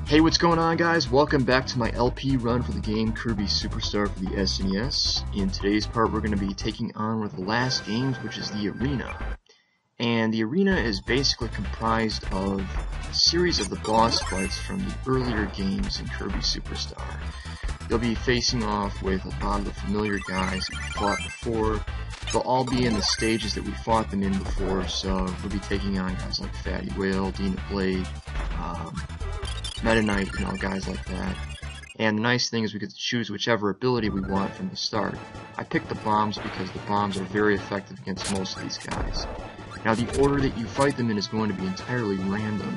Hey, what's going on, guys? Welcome back to my LP run for the game Kirby Super Star for the SNES. In today's part, we're going to be taking on one of the last games, which is the Arena. And the Arena is basically comprised of a series of the boss fights from the earlier games in Kirby Super Star. You'll be facing off with a lot of the familiar guys that we fought before. They'll all be in the stages that we fought them in before, so we'll be taking on guys like Fatty Whale, Dina Blade, Meta Knight, guys like that. And the nice thing is we get to choose whichever ability we want from the start. I picked the bombs because the bombs are very effective against most of these guys. Now, the order that you fight them in is going to be entirely random.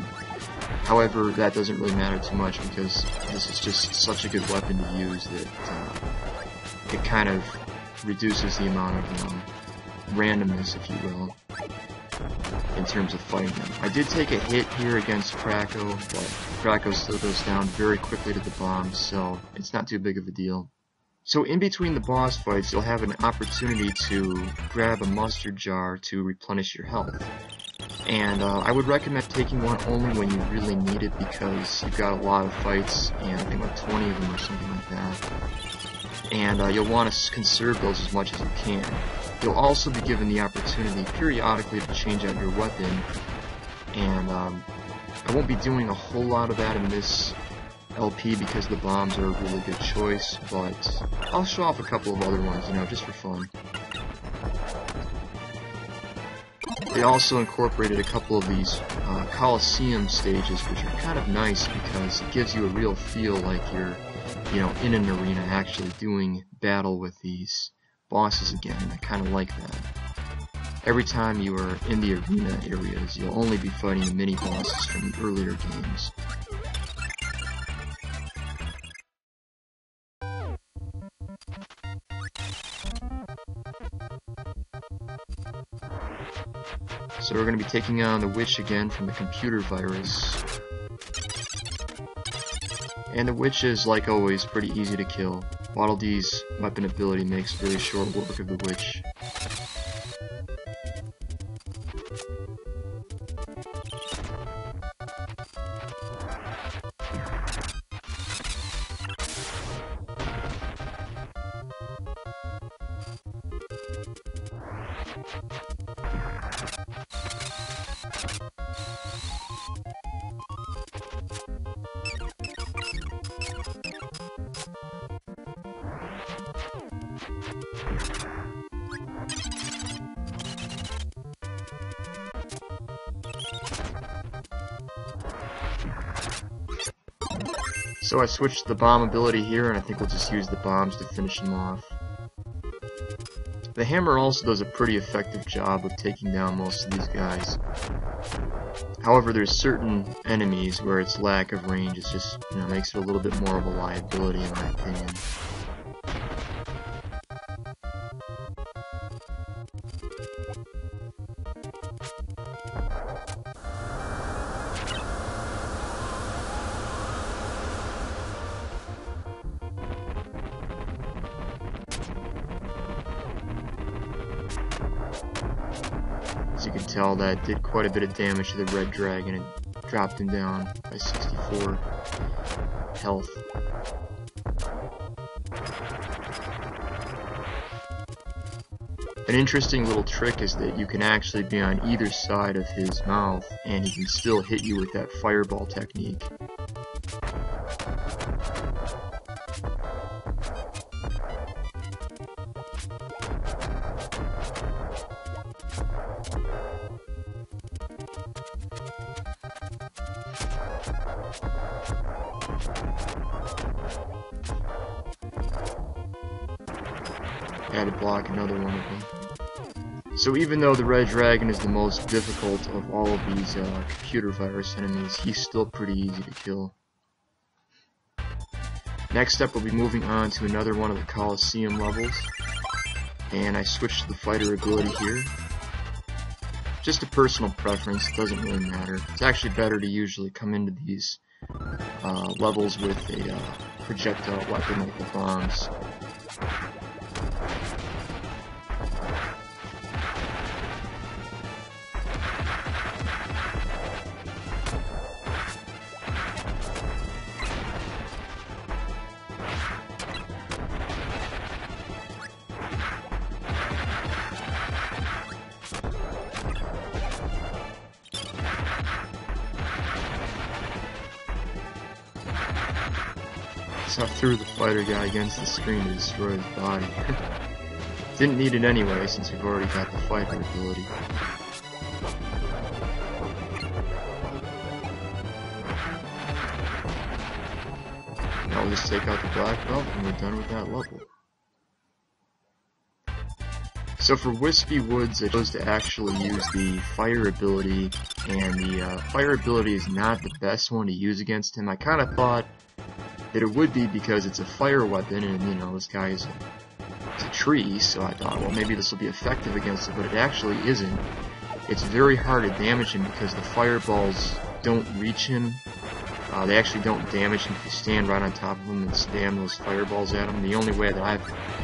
However, that doesn't really matter too much because this is just such a good weapon to use that it kind of reduces the amount of randomness, if you will, in terms of fighting them. I did take a hit here against Krakow, but Krakow still goes down very quickly to the bombs, so it's not too big of a deal. So in between the boss fights, you'll have an opportunity to grab a mustard jar to replenish your health. And I would recommend taking one only when you really need it because you've got a lot of fights, and I think like 20 of them or something like that. And you'll want to conserve those as much as you can. You'll also be given the opportunity periodically to change out your weapon, and I won't be doing a whole lot of that in this LP because the bombs are a really good choice, but I'll show off a couple of other ones, just for fun. They also incorporated a couple of these Coliseum stages, which are kind of nice because it gives you a real feel like you're, in an arena actually doing battle with these bosses again, and I kind of like that. Every time you are in the arena areas, you'll only be fighting the mini-bosses from the earlier games. So we're going to be taking on the Witch again from the computer virus. And the Witch is, like always, pretty easy to kill. Waddle Dee's weapon ability makes very short work of the Witch. So I switched the bomb ability here, and I think we'll just use the bombs to finish him off. The hammer also does a pretty effective job of taking down most of these guys. However, there's certain enemies where its lack of range is just, makes it a little bit more of a liability in my opinion. As you can tell, that did quite a bit of damage to the Red Dragon and dropped him down by 64 health. An interesting little trick is that you can actually be on either side of his mouth and he can still hit you with that fireball technique. Had to block another one of them. So even though the Red Dragon is the most difficult of all of these computer virus enemies, he's still pretty easy to kill. Next up, we'll be moving on to another one of the Coliseum levels, and I switched to the fighter ability here. Just a personal preference, it doesn't really matter. It's actually better to usually come into these levels with a projectile weapon like the bombs. how I threw the fighter guy against the screen to destroy his body. Didn't need it anyway, since we've already got the fighter ability. Now we'll just take out the black belt and we're done with that level. So for Wispy Woods, I chose to actually use the fire ability, and the fire ability is not the best one to use against him. I kind of thought that it would be because it's a fire weapon, and you know, this guy is a tree, so I thought, well, maybe this will be effective against it, but it actually isn't. It's very hard to damage him because the fireballs don't reach him. They actually don't damage him if you stand right on top of him and spam those fireballs at him. The only way that I've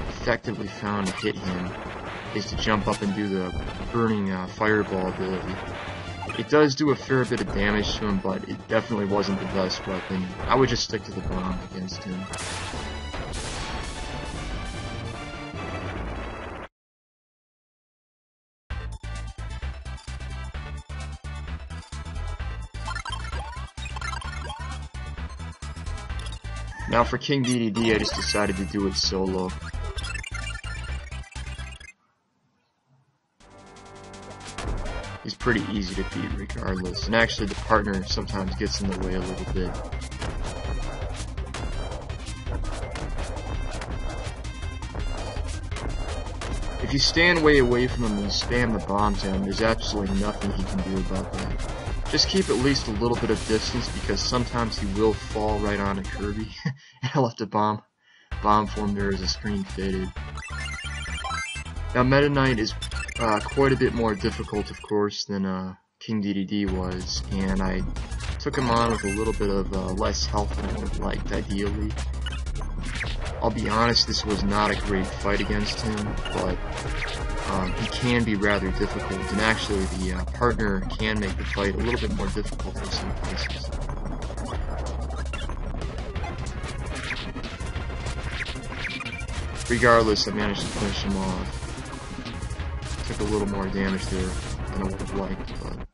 effectively found to hit him is to jump up and do the burning fireball ability. It does do a fair bit of damage to him, but it definitely wasn't the best weapon. I would just stick to the bomb against him. Now for King DDD, I just decided to do it solo. He's pretty easy to beat regardless, and actually the partner sometimes gets in the way a little bit. If you stand way away from him and you spam the bombs at him, there's absolutely nothing he can do about that. Just keep at least a little bit of distance, because sometimes he will fall right onto Kirby. And I left a bomb form there as the screen faded. Now Meta Knight is quite a bit more difficult, of course, than King DDD was, and I took him on with a little bit of less health than I would have liked, ideally. I'll be honest, this was not a great fight against him, but he can be rather difficult, and actually the partner can make the fight a little bit more difficult in some cases. Regardless, I managed to finish him off. Took a little more damage there than I would have liked, but...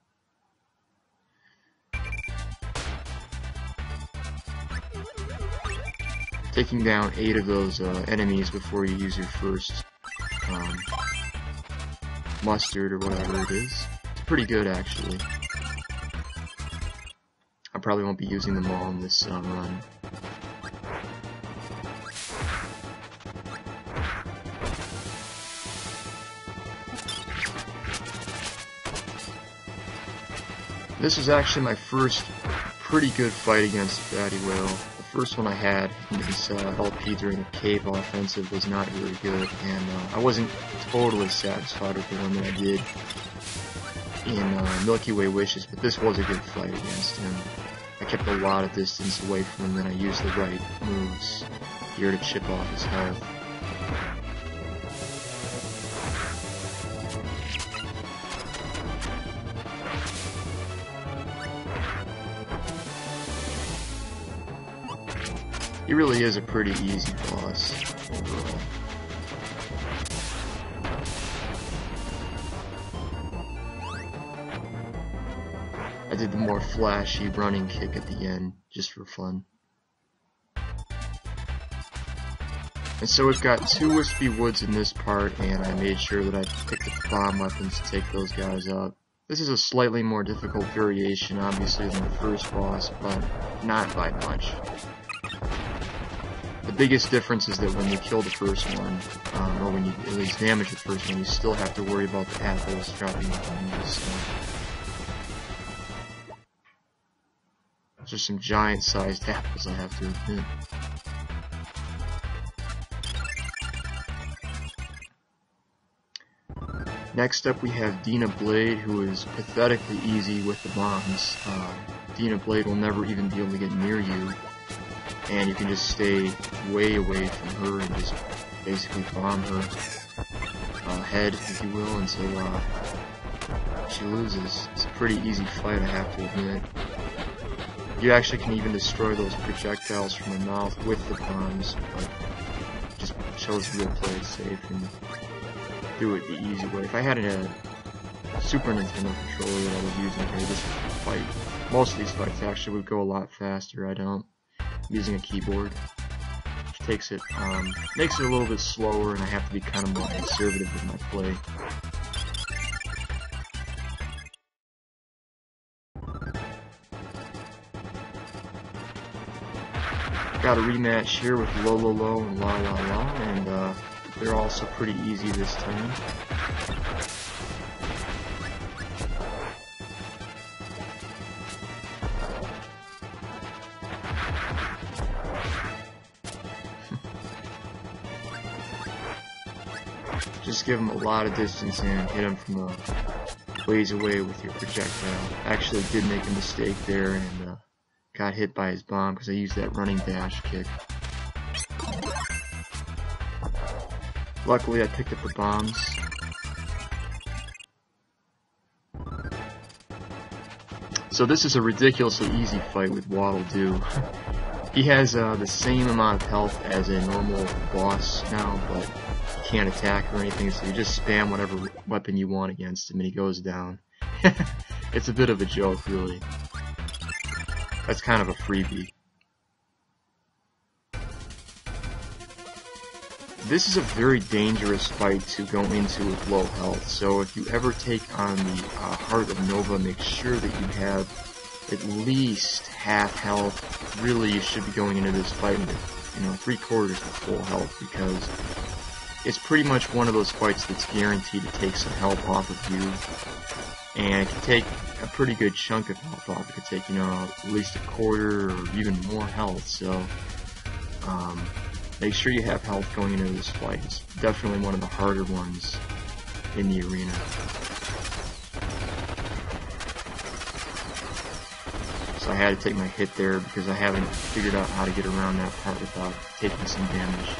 Taking down 8 of those enemies before you use your first mustard or whatever it is. It's pretty good, actually. I probably won't be using them all in this run. This was actually my first pretty good fight against Fatty Whale. The first one I had in this LP during the cave offensive was not very good, and I wasn't totally satisfied with the one that I did in Milky Way Wishes, but this was a good fight against him. I kept a lot of distance away from him, and I used the right moves here to chip off his health. He really is a pretty easy boss overall. I did the more flashy running kick at the end, just for fun. And so we've got 2 Wispy Woods in this part, and I made sure that I picked the bomb weapons to take those guys up. This is a slightly more difficult variation, obviously, than the first boss, but not by much. The biggest difference is that when you kill the first one, or when you at least damage the first one, you still have to worry about the apples dropping behind you. So. Those are some giant-sized apples, I have to admit. Next up we have Dina Blade, who is pathetically easy with the bombs. Dina Blade will never even be able to get near you, and you can just stay way away from her and just basically bomb her head, if you will, until she loses. It's a pretty easy fight, I have to admit. You actually can even destroy those projectiles from her mouth with the bombs, but just chose to play it safe and do it the easy way. If I had a Super Nintendo controller that I was using here, this fight, most of these fights actually would go a lot faster. I don't. I'm using a keyboard. makes it a little bit slower, and I have to be kind of more conservative with my play. Got a rematch here with Low Low Low and La La La, and they're also pretty easy this time. Just give him a lot of distance and hit him from a ways away with your projectile. Actually did make a mistake there and got hit by his bomb because I used that running dash kick. Luckily I picked up the bombs. So this is a ridiculously easy fight with Waddle Doo. He has the same amount of health as a normal boss now, but he can't attack or anything, so you just spam whatever weapon you want against him and he goes down. It's a bit of a joke, really. That's kind of a freebie. This is a very dangerous fight to go into with low health, so if you ever take on the Heart of Nova, make sure that you have at least half health. Really, you should be going into this fight with, you know, 3/4 to full health, because it's pretty much one of those fights that's guaranteed to take some health off of you, and it can take a pretty good chunk of health off. It could take, you know, at least 1/4 or even more health, so make sure you have health going into this fight. It's definitely one of the harder ones in the arena. So I had to take my hit there because I haven't figured out how to get around that part without taking some damage.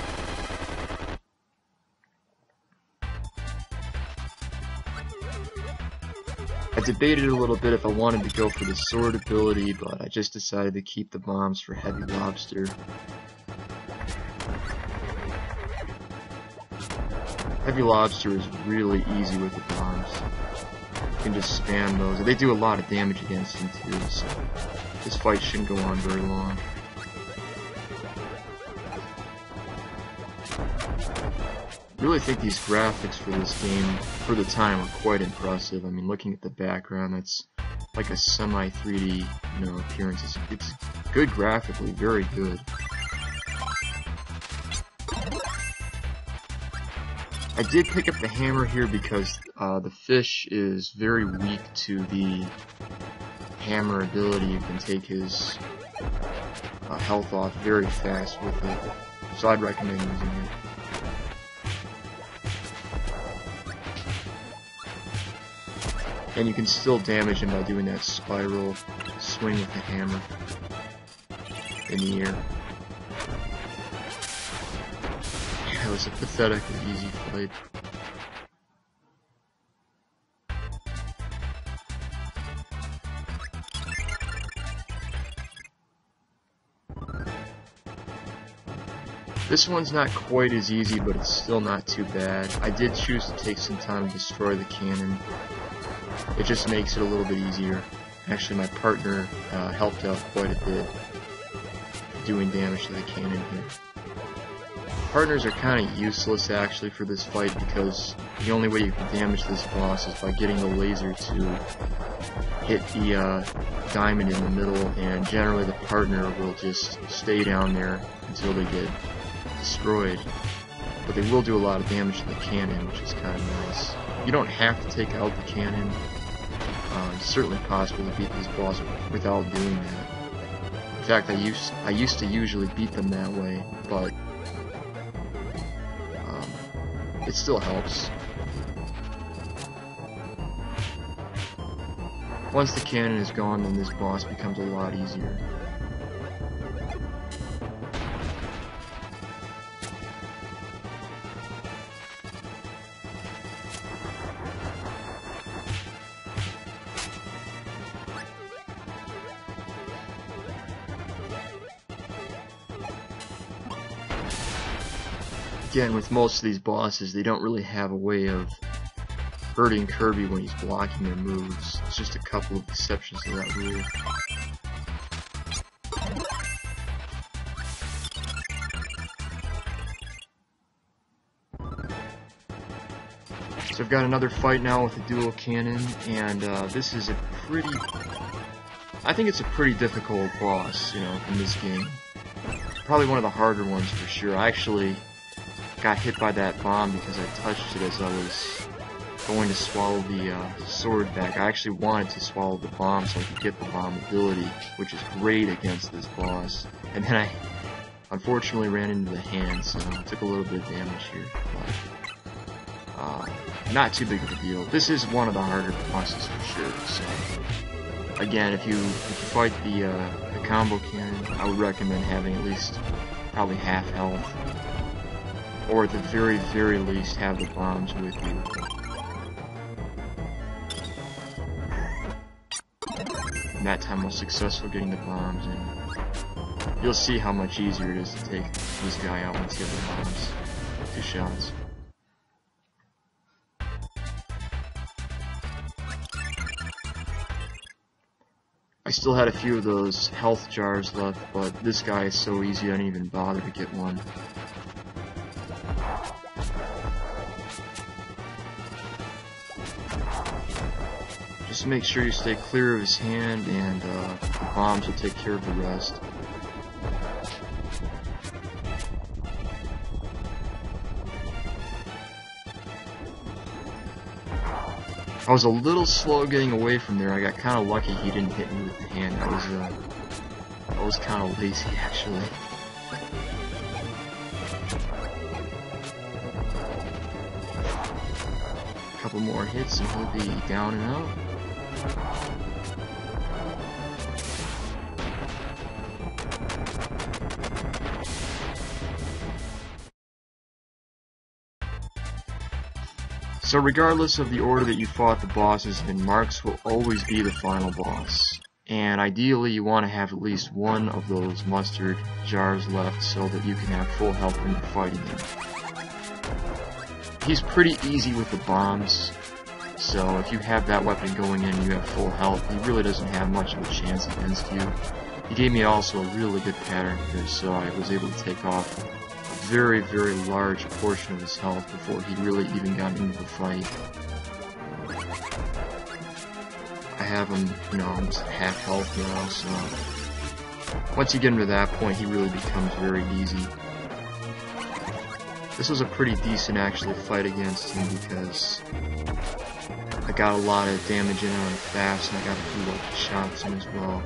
I debated a little bit if I wanted to go for the sword ability, but I just decided to keep the bombs for Heavy Lobster. Heavy Lobster is really easy with the bombs. You can just spam those. They do a lot of damage against him too, so this fight shouldn't go on very long. I really think these graphics for this game, for the time, are quite impressive. I mean, looking at the background, that's like a semi-3D, you know, appearance. It's good graphically, very good. I did pick up the hammer here because the fish is very weak to the hammer ability. You can take his health off very fast with it, so I'd recommend using it. And you can still damage him by doing that spiral swing with the hammer in the air. Yeah, it was a pathetically easy fight. This one's not quite as easy, but it's still not too bad. I did choose to take some time to destroy the cannon. It just makes it a little bit easier. Actually, my partner helped out quite a bit doing damage to the cannon here. Partners are kind of useless actually for this fight because the only way you can damage this boss is by getting the laser to hit the diamond in the middle, and generally the partner will just stay down there until they get destroyed. But they will do a lot of damage to the cannon, which is kind of nice. You don't have to take out the cannon. It's certainly possible to beat this boss without doing that. In fact, I used to usually beat them that way, but it still helps. Once the cannon is gone, then this boss becomes a lot easier. Again, with most of these bosses, they don't really have a way of hurting Kirby when he's blocking their moves. It's just a couple of exceptions to that rule. So I've got another fight now with a dual cannon, and this is a pretty... I think it's a pretty difficult boss, you know, in this game. Probably one of the harder ones for sure. I actually got hit by that bomb because I touched it as I was going to swallow the sword back. I actually wanted to swallow the bomb so I could get the bomb ability, which is great against this boss. And then I unfortunately ran into the hand, so I took a little bit of damage here. But, not too big of a deal. This is one of the harder bosses for sure. So again, if you fight the combo cannon, I would recommend having at least probably half health, or at the very, very least have the bombs with you. And that time I was successful getting the bombs, and you'll see how much easier it is to take this guy out once you have the bombs. 2 shots. I still had a few of those health jars left, but this guy is so easy I didn't even bother to get one. Just make sure you stay clear of his hand, and the bombs will take care of the rest. I was a little slow getting away from there. I got kind of lucky he didn't hit me with the hand. I was kind of lazy actually. A couple more hits and he'll be down and out. So regardless of the order that you fought the bosses in, Marks will always be the final boss. And ideally you want to have at least one of those mustard jars left so that you can have full health when you're fighting him. He's pretty easy with the bombs, so if you have that weapon going in and you have full health, he really doesn't have much of a chance against you. He gave me also a really good pattern here, so I was able to take off very, very large portion of his health before he really even got into the fight. I have him, you know, almost half health now, so once you get him to that point, he really becomes very easy. This was a pretty decent actual fight against him because I got a lot of damage in on him fast, and I got a few lucky shots in as well.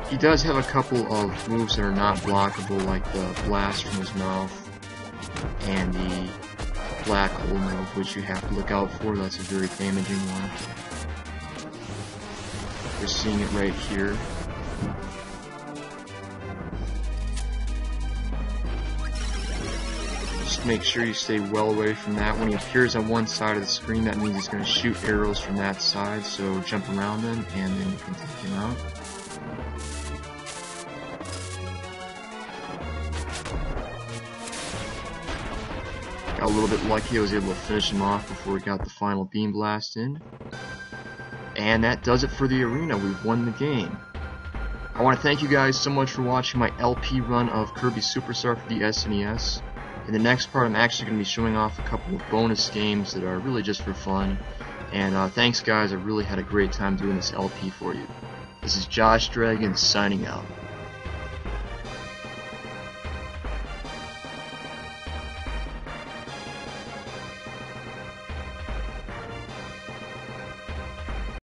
He does have a couple of moves that are not blockable, like the blast from his mouth and the black hole move, which you have to look out for. That's a very damaging one. We're seeing it right here. Just make sure you stay well away from that. When he appears on one side of the screen, that means he's going to shoot arrows from that side, so jump around him and then you can take him out. Got a little bit lucky, I was able to finish him off before we got the final beam blast in. And that does it for the arena. We've won the game. I want to thank you guys so much for watching my LP run of Kirby Super Star for the SNES. In the next part, I'm actually going to be showing off a couple of bonus games that are really just for fun. And thanks guys, I really had a great time doing this LP for you. This is Josh Dragon signing out.